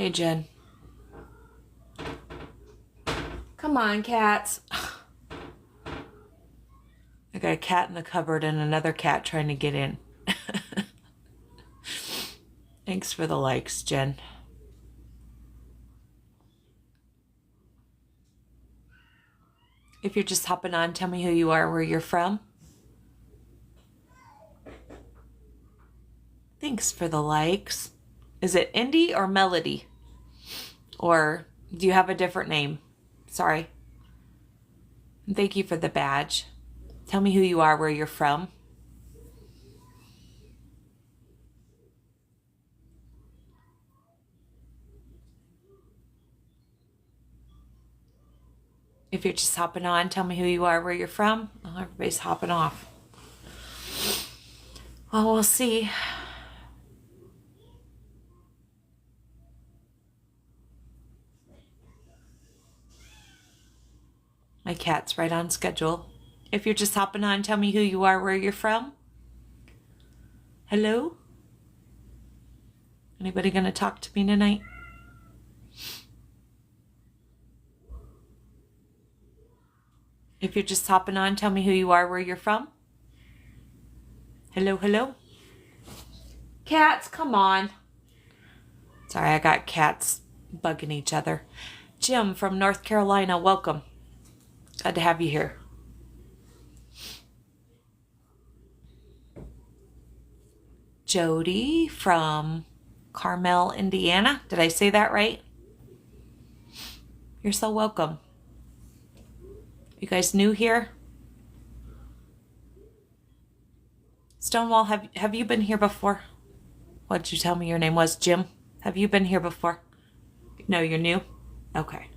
Hey, Jen. Come on, cats. I got a cat in the cupboard and another cat trying to get in. Thanks for the likes, Jen. If you're just hopping on, tell me who you are, where you're from. Thanks for the likes. Is it Indy or Melody? Or do you have a different name? Sorry. And thank you for the badge. Tell me who you are, where you're from. If you're just hopping on, tell me who you are, where you're from. Oh, everybody's hopping off. Well, we'll see. My cat's right on schedule. If you're just hopping on, tell me who you are, where you're from. Hello? Anybody gonna talk to me tonight? If you're just hopping on, tell me who you are, where you're from. Hello, hello? Cats, come on. Sorry, I got cats bugging each other. Jim from North Carolina, welcome. Glad to have you here. Jody from Carmel, Indiana. Did I say that right? You're so welcome. You guys new here? Stonewall, have you been here before? What did you tell me your name was? Jim? Have you been here before? No, you're new? Okay.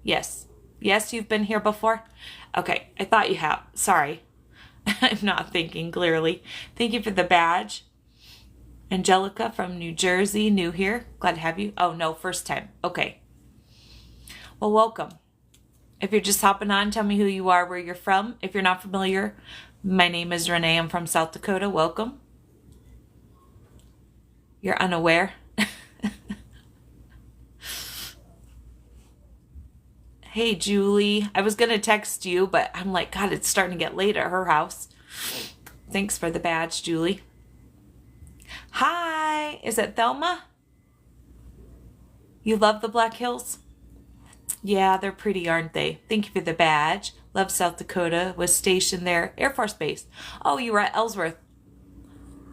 Yes. Yes, you've been here before? Okay, I thought you have. Sorry. I'm not thinking clearly. Thank you for the badge. Angelica from New Jersey, new here. Glad to have you. Oh, no, first time. Okay. Well, welcome. If you're just hopping on, tell me who you are, where you're from. If you're not familiar, my name is Renee. I'm from South Dakota. Welcome. You're unaware. Hey, Julie. I was going to text you, but I'm like, God, it's starting to get late at her house. Thanks for the badge, Julie. Hi. Is it Thelma? You love the Black Hills? Yeah, they're pretty, aren't they? Thank you for the badge. Love South Dakota. Was stationed there. Air Force Base. Oh, you were at Ellsworth.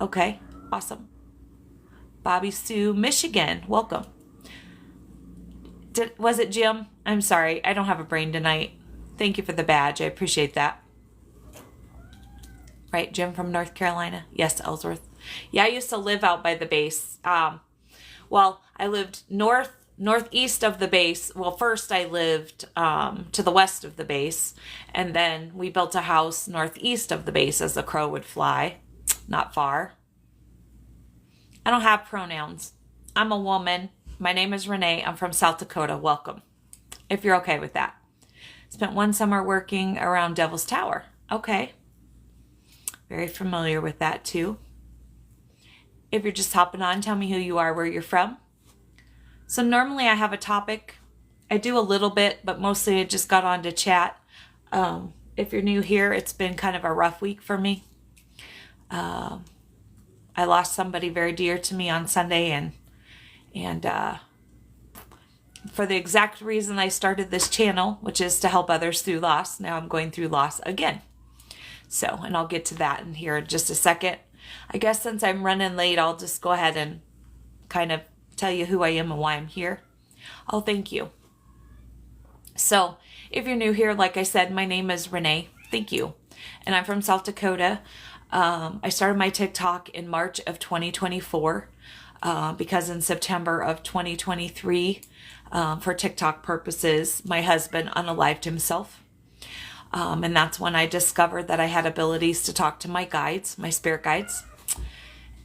Okay. Awesome. Bobby Sue, Michigan. Welcome. Was it Jim? I'm sorry. I don't have a brain tonight. Thank you for the badge. I appreciate that. Right, Jim from North Carolina. Yes, Ellsworth. Yeah, I used to live out by the base. Well, I lived northeast of the base. Well, first I lived to the west of the base, and then we built a house northeast of the base as the crow would fly. Not far. I don't have pronouns. I'm a woman. My name is Renee. I'm from South Dakota. Welcome. If you're okay with that. Spent one summer working around Devil's Tower. Okay. Very familiar with that too. If you're just hopping on, tell me who you are, where you're from. So normally I have a topic. I do a little bit, but mostly I just got on to chat. If you're new here, it's been kind of a rough week for me. I lost somebody very dear to me on Sunday, and for the exact reason I started this channel, which is to help others through loss. Now I'm going through loss again. So, and I'll get to that in here in just a second. I guess since I'm running late, I'll just go ahead and kind of tell you who I am and why I'm here. Oh, thank you. So, if you're new here, like I said, my name is Renee. Thank you. And I'm from South Dakota. I started my TikTok in March of 2024 because in September of 2023, for TikTok purposes, my husband unalived himself. And that's when I discovered that I had abilities to talk to my guides, my spirit guides.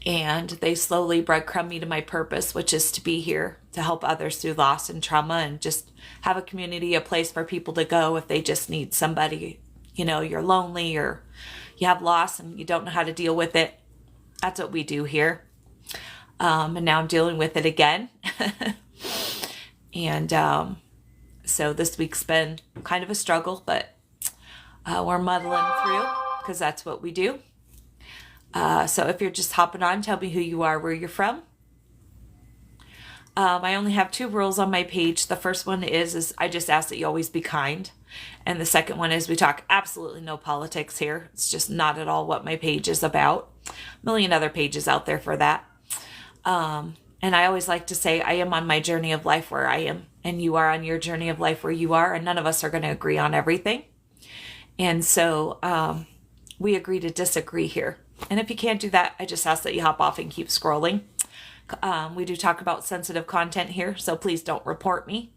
And they slowly breadcrumb me to my purpose, which is to be here to help others through loss and trauma and just have a community, a place for people to go if they just need somebody. You know, you're lonely or you have loss and you don't know how to deal with it. That's what we do here. And now I'm dealing with it again. And so this week's been kind of a struggle, but we're muddling through because that's what we do. So if you're just hopping on, tell me who you are, where you're from. I only have 2 rules on my page. The first one is I just ask that you always be kind. And the second one is we talk absolutely no politics here. It's just not at all what my page is about. A million other pages out there for that. And I always like to say I am on my journey of life where I am, and you are on your journey of life where you are, and none of us are going to agree on everything. And so we agree to disagree here. And if you can't do that, I just ask that you hop off and keep scrolling. We do talk about sensitive content here, so please don't report me.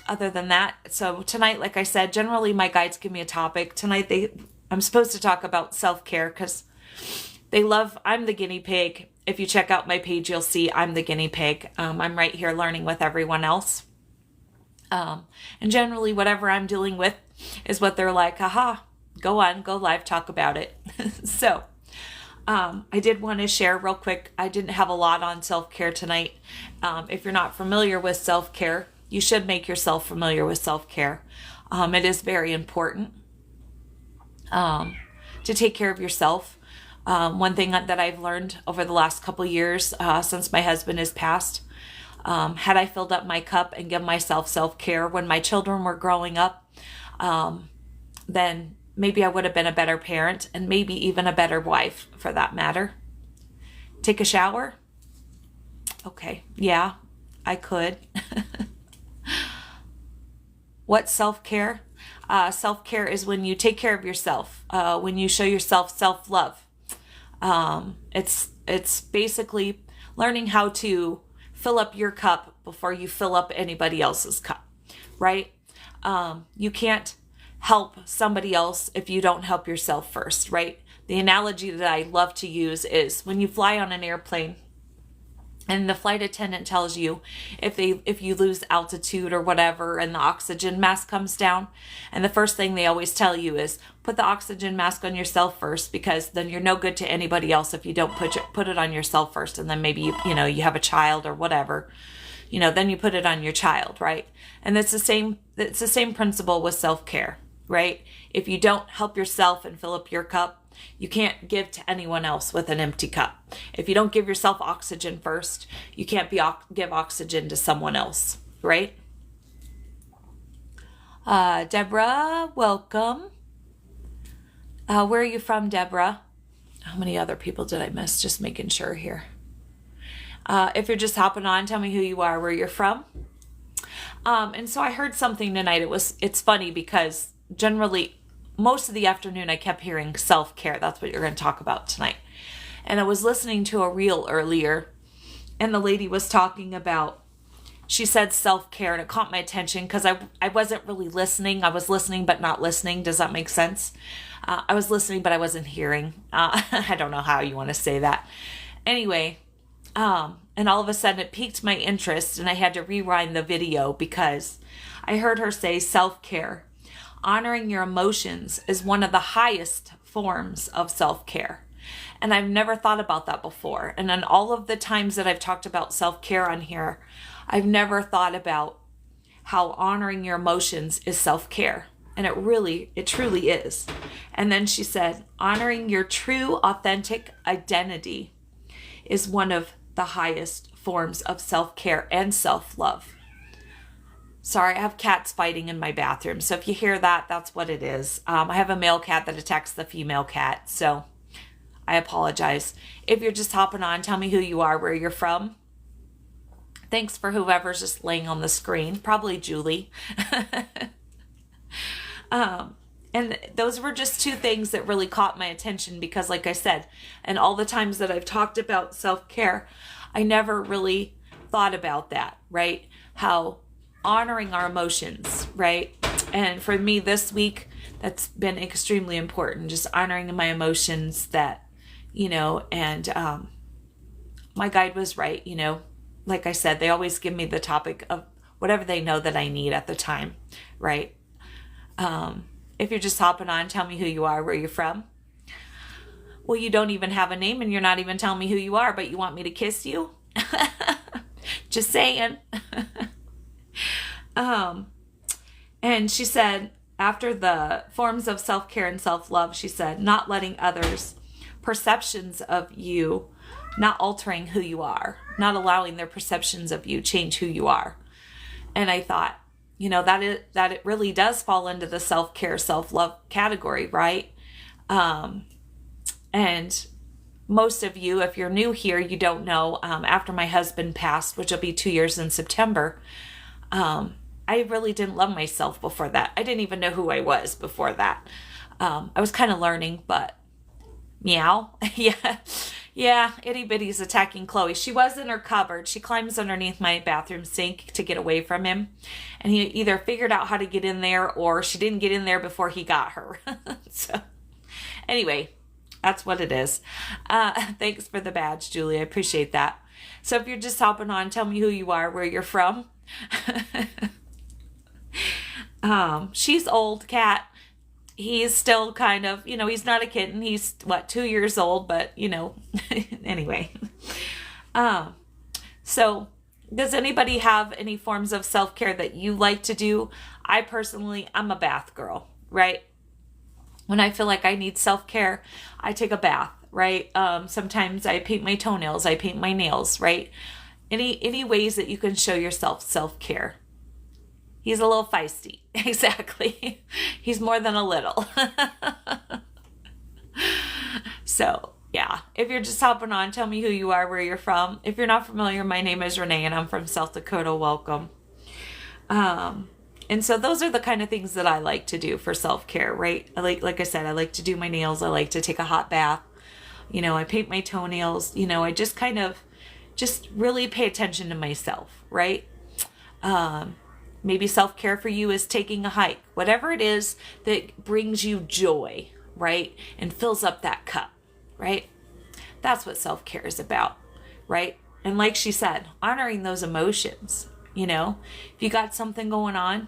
Other than that, so tonight, like I said, generally my guides give me a topic. Tonight I'm supposed to talk about self-care because I'm the guinea pig. If you check out my page, you'll see I'm the guinea pig. I'm right here learning with everyone else. And generally whatever I'm dealing with is what they're like, haha, go on, go live, talk about it. So I did want to share real quick. I didn't have a lot on self-care tonight. If you're not familiar with self-care, you should make yourself familiar with self-care. It is very important to take care of yourself. One thing that I've learned over the last couple years since my husband has passed, had I filled up my cup and given myself self-care when my children were growing up, then maybe I would have been a better parent and maybe even a better wife for that matter. Take a shower? Okay, yeah, I could. What's self-care? Self-care is when you take care of yourself, when you show yourself self-love. It's basically learning how to fill up your cup before you fill up anybody else's cup, right? You can't help somebody else if you don't help yourself first, right? The analogy that I love to use is when you fly on an airplane and the flight attendant tells you if you lose altitude or whatever and the oxygen mask comes down, and the first thing they always tell you is put the oxygen mask on yourself first, because then you're no good to anybody else if you don't put it on yourself first. And then maybe you have a child or whatever, then you put it on your child, right? And it's the same principle with self-care, right? If you don't help yourself and fill up your cup, you can't give to anyone else with an empty cup. If you don't give yourself oxygen first, you can't give oxygen to someone else, right? Deborah, welcome. Where are you from, Deborah? How many other people did I miss? Just making sure here. If you're just hopping on, tell me who you are, where you're from. And so I heard something tonight. It's funny because generally most of the afternoon I kept hearing self-care. That's what you're going to talk about tonight. And I was listening to a reel earlier, and the lady was talking about, she said self-care, and it caught my attention because I wasn't really listening. I was listening but not listening. Does that make sense? I was listening but I wasn't hearing. I don't know how you want to say that. Anyway, and all of a sudden it piqued my interest, and I had to rewind the video because I heard her say self-care. Honoring your emotions is one of the highest forms of self-care. And I've never thought about that before. And in all of the times that I've talked about self-care on here, I've never thought about how honoring your emotions is self-care. And it truly is. And then she said, honoring your true, authentic identity is one of the highest forms of self-care and self-love. Sorry, I have cats fighting in my bathroom. So if you hear that, that's what it is. I have a male cat that attacks the female cat. So I apologize. If you're just hopping on, tell me who you are, where you're from. Thanks for whoever's just laying on the screen. Probably Julie. And those were just 2 things that really caught my attention because, like I said, and all the times that I've talked about self-care, I never really thought about that, right? How honoring our emotions, right? And for me this week, that's been extremely important, just honoring my emotions that, and my guide was right, like I said, they always give me the topic of whatever they know that I need at the time, right? If you're just hopping on, tell me who you are, where you're from. Well, you don't even have a name and you're not even telling me who you are, but you want me to kiss you? Just saying. And she said, after the forms of self-care and self-love, she said, not letting others' perceptions of you, not altering who you are, not allowing their perceptions of you change who you are. And I thought, that it really does fall into the self-care, self-love category, right? And most of you, if you're new here, you don't know, after my husband passed, which will be 2 years in September, I really didn't love myself before that. I didn't even know who I was before that. I was kind of learning, but meow. Yeah, itty bitty's attacking Chloe. She was in her cupboard. She climbs underneath my bathroom sink to get away from him. And he either figured out how to get in there or she didn't get in there before he got her. So anyway, that's what it is. Thanks for the badge, Julie. I appreciate that. So if you're just hopping on, tell me who you are, where you're from. She's old, Kat. He's still kind of, he's not a kitten. He's 2 years old, but anyway. So does anybody have any forms of self-care that you like to do? I'm a bath girl, right? When I feel like I need self-care, I take a bath, right? Sometimes I paint my toenails, I paint my nails, right? Any ways that you can show yourself self-care. He's a little feisty. Exactly. He's more than a little. So, yeah. If you're just hopping on, tell me who you are, where you're from. If you're not familiar, my name is Renee and I'm from South Dakota. Welcome. And so those are the kind of things that I like to do for self-care, right? Like I said, I like to do my nails. I like to take a hot bath. I paint my toenails. I just kind of really pay attention to myself, right? Maybe self-care for you is taking a hike, whatever it is that brings you joy, right? And fills up that cup, right? That's what self-care is about, right? And like she said, honoring those emotions, if you got something going on,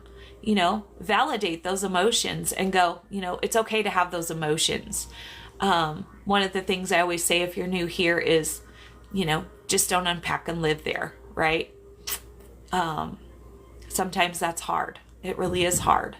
validate those emotions and go, it's okay to have those emotions. One of the things I always say if you're new here is, just don't unpack and live there, right? Sometimes that's hard. It really is hard.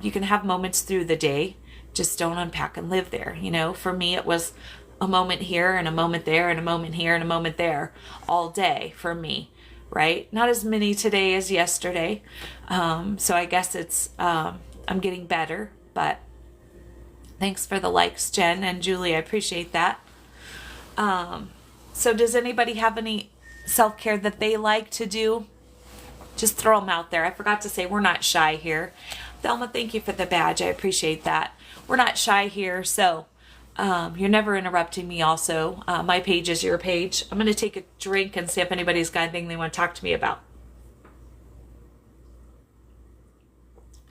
You can have moments through the day, just don't unpack and live there. For me, it was a moment here and a moment there and a moment here and a moment there all day for me, right? Not as many today as yesterday. So I guess it's, I'm getting better, but thanks for the likes, Jen and Julie. I appreciate that. So does anybody have any self-care that they like to do? Just throw them out there. I forgot to say we're not shy here. Thelma, thank you for the badge. I appreciate that. We're not shy here, so you're never interrupting me also. My page is your page. I'm going to take a drink and see if anybody's got anything they want to talk to me about.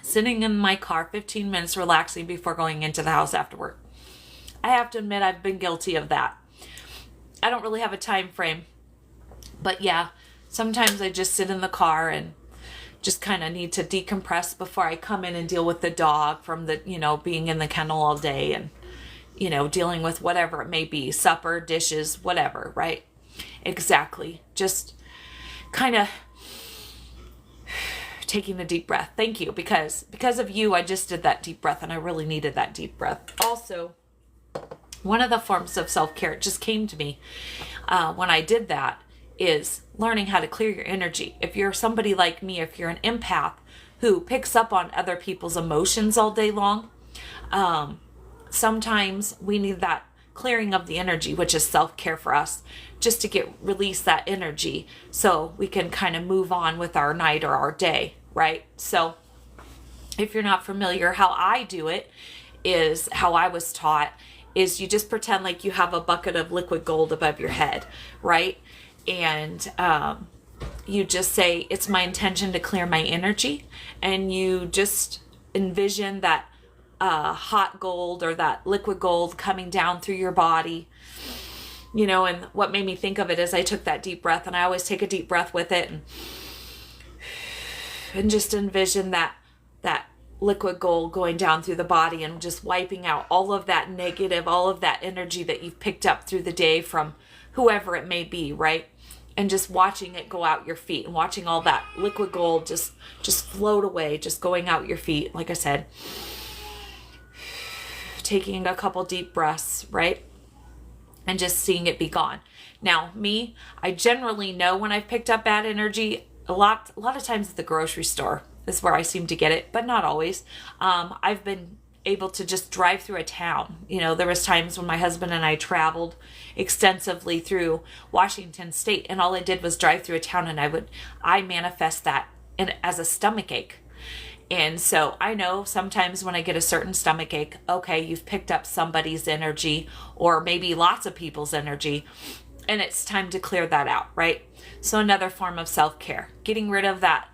Sitting in my car 15 minutes relaxing before going into the house after work. I have to admit I've been guilty of that. I don't really have a time frame, but yeah. Sometimes I just sit in the car and just kind of need to decompress before I come in and deal with the dog from the, being in the kennel all day and, dealing with whatever it may be, supper, dishes, whatever, right? Exactly. Just kind of taking a deep breath. Thank you. Because of you, I just did that deep breath and I really needed that deep breath. Also, one of the forms of self-care, it just came to me when I did that, is learning how to clear your energy. If you're somebody like me, if you're an empath who picks up on other people's emotions all day long, sometimes we need that clearing of the energy, which is self-care for us, just to release that energy so we can kind of move on with our night or our day, right? So if you're not familiar, how I do it is how I was taught is you just pretend like you have a bucket of liquid gold above your head, right? And you just say, it's my intention to clear my energy. And you just envision that hot gold or that liquid gold coming down through your body. And what made me think of it is I took that deep breath, and I always take a deep breath with it and just envision that liquid gold going down through the body and just wiping out all of that negative, all of that energy that you've picked up through the day from whoever it may be, right? and just watching it go out your feet and watching all that liquid gold just float away, just going out your feet. Like I said, taking a couple deep breaths, right? And just seeing it be gone. Now, me, I generally know when I've picked up bad energy. A lot of times at the grocery store is where I seem to get it, but not always. I've been able to just drive through a town. You know, there was times when my husband and I traveled extensively through Washington State, and all I did was drive through a town, and I manifest that as a stomach ache. And so I know sometimes when I get a certain stomach ache, okay, you've picked up somebody's energy or maybe lots of people's energy, and it's time to clear that out, right? So another form of self-care, getting rid of that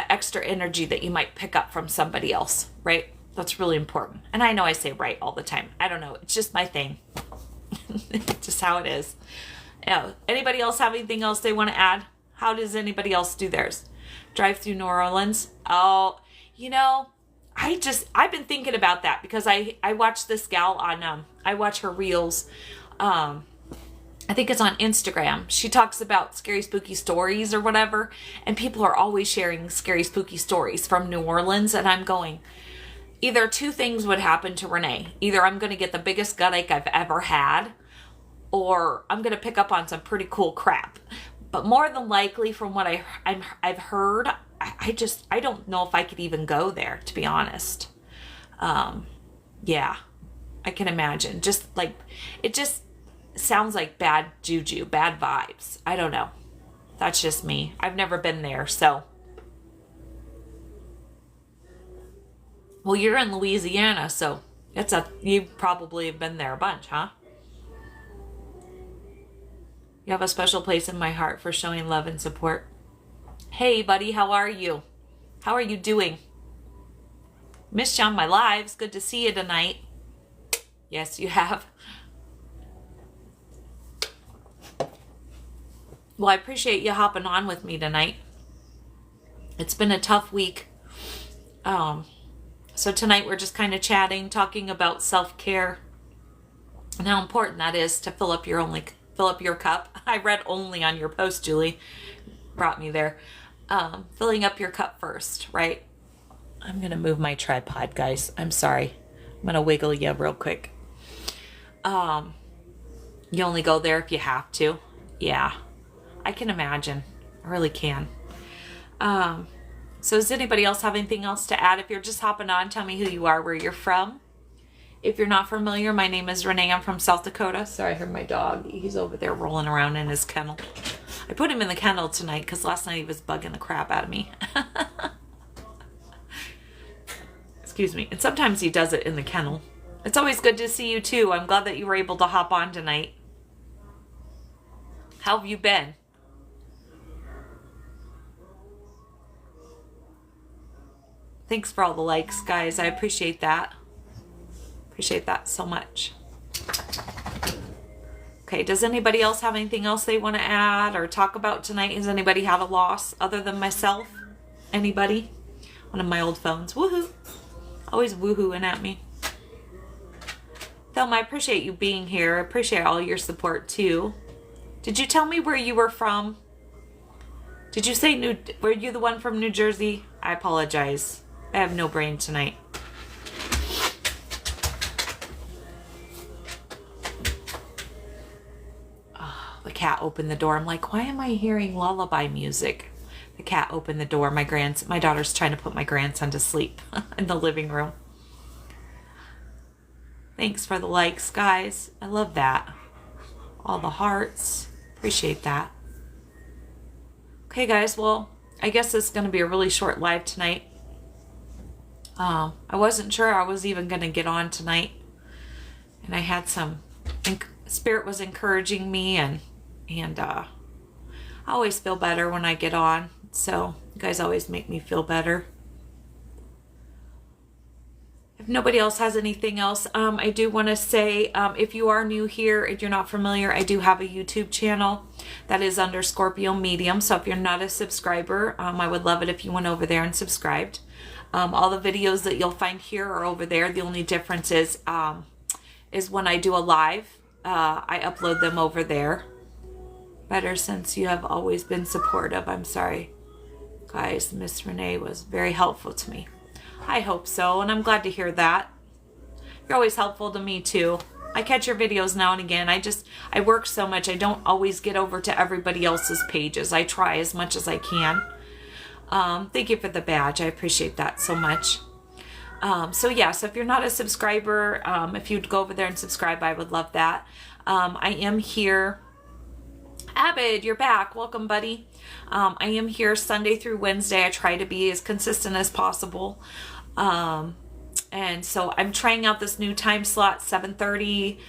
extra energy that you might pick up from somebody else, right? That's really important. And I know I say right all the time. I don't know. It's just my thing. Just how it is. Anybody else have anything else they want to add? How does anybody else do theirs? Drive through New Orleans? Oh, you know, I've been thinking about that because I watch this gal on, I watch her reels. I think it's on Instagram. She talks about scary, spooky stories or whatever. And people are always sharing scary, spooky stories from New Orleans. And I'm going, either two things would happen to Renee. Either I'm going to get the biggest gut ache I've ever had, or I'm going to pick up on some pretty cool crap. But more than likely, from what I've heard, I don't know if I could even go there, to be honest. Yeah, I can imagine. Just like, it just sounds like bad juju, bad vibes. I don't know. That's just me. I've never been there, so. Well, you're in Louisiana, so you probably have been there a bunch, huh? You have a special place in my heart for showing love and support. Hey, buddy, how are you? How are you doing? Missed you on my lives. Good to see you tonight. Yes, you have. Well, I appreciate you hopping on with me tonight. It's been a tough week. So tonight we're just kind of chatting, talking about self-care and how important that is to fill up your cup. I read only on your post, Julie. Brought me there. Filling up your cup first, right? I'm going to move my tripod, guys. I'm sorry. I'm going to wiggle you real quick. You only go there if you have to. Yeah, I can imagine. I really can. So does anybody else have anything else to add? If you're just hopping on, tell me who you are, where you're from. If you're not familiar, my name is Renee. I'm from South Dakota. Sorry, I heard my dog. He's over there rolling around in his kennel. I put him in the kennel tonight because last night he was bugging the crap out of me. Excuse me. And sometimes he does it in the kennel. It's always good to see you too. I'm glad that you were able to hop on tonight. How have you been? Thanks for all the likes, guys. I appreciate that. Appreciate that so much. Okay, does anybody else have anything else they want to add or talk about tonight? Has anybody had a loss other than myself? Anybody? One of my old phones. Woohoo! Always woohooing at me. Thelma, I appreciate you being here. I appreciate all your support too. Did you tell me where you were from? Did you say were you the one from New Jersey? I apologize. I have no brain tonight. Oh, the cat opened the door. I'm like, why am I hearing lullaby music? The cat opened the door. My daughter's trying to put my grandson to sleep in the living room. Thanks for the likes, guys. I love that. All the hearts. Appreciate that. Okay, guys. Well, I guess it's going to be a really short live tonight. I wasn't sure I was even going to get on tonight. And I had Spirit was encouraging me and I always feel better when I get on. So you guys always make me feel better. If nobody else has anything else, I do want to say, if you are new here, if you're not familiar, I do have a YouTube channel that is under Scorpio Medium. So if you're not a subscriber, I would love it if you went over there and subscribed. All the videos that you'll find here are over there. The only difference is when I do a live, I upload them over there. better since you have always been supportive. I'm sorry, guys. Miss Renee was very helpful to me. I hope so, and I'm glad to hear that. You're always helpful to me too. I catch your videos now and again. I work so much. I don't always get over to everybody else's pages. I try as much as I can. Thank you for the badge. I appreciate that so much. So if you're not a subscriber, if you'd go over there and subscribe, I would love that. I am here. Abed, you're back. Welcome, buddy. I am here Sunday through Wednesday. I try to be as consistent as possible. And so I'm trying out this new time slot, 7:30.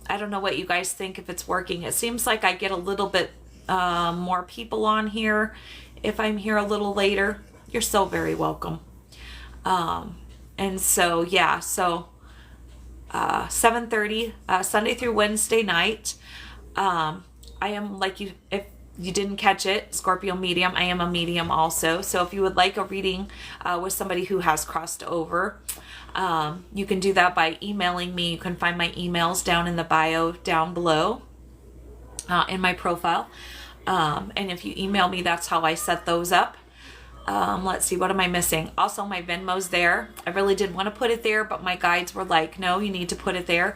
I don't know what you guys think, if it's working. It seems like I get a little bit more people on here if I'm here a little later. You're so very welcome. And so, 7:30, Sunday through Wednesday night. I am, if you didn't catch it, Scorpio medium. I am a medium also. So if you would like a reading with somebody who has crossed over, you can do that by emailing me. You can find my emails down in the bio down below in my profile. And if you email me, that's how I set those up. Let's see, what am I missing? Also, my Venmo's there. I really did want to put it there, but my guides were like, no, you need to put it there.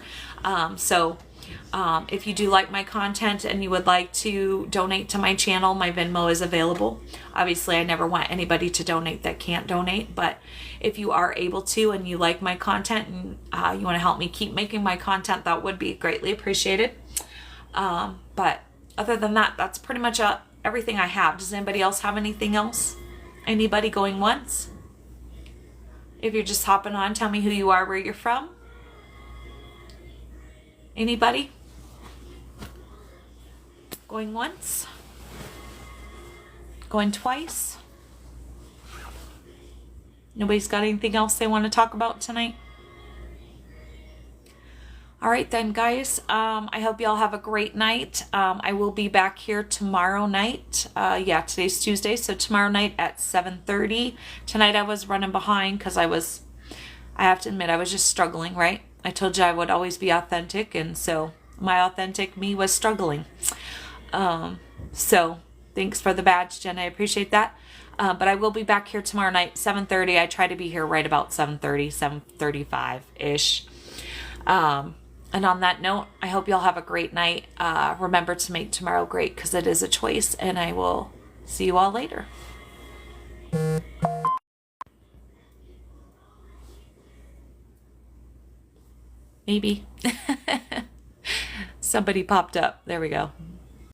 If you do like my content and you would like to donate to my channel, my Venmo is available. Obviously, I never want anybody to donate that can't donate, but if you are able to and you like my content and you want to help me keep making my content, that would be greatly appreciated. But other than that, that's pretty much everything I have. Does anybody else have anything else? Anybody going once? If you're just hopping on, tell me who you are, where you're from. Anybody? Going once? Going twice? Nobody's got anything else they want to talk about tonight? All right then, guys. I hope y'all have a great night. I will be back here tomorrow night. Today's Tuesday, so tomorrow night at 7:30. Tonight I was running behind because I have to admit, I was just struggling, right? I told you I would always be authentic, and so my authentic me was struggling. So thanks for the badge, Jen. I appreciate that. But I will be back here tomorrow night, 7:30. I try to be here right about 7:30, 7:35-ish. And on that note, I hope y'all have a great night. Remember to make tomorrow great, because it is a choice, and I will see you all later. Maybe. Somebody popped up. There we go.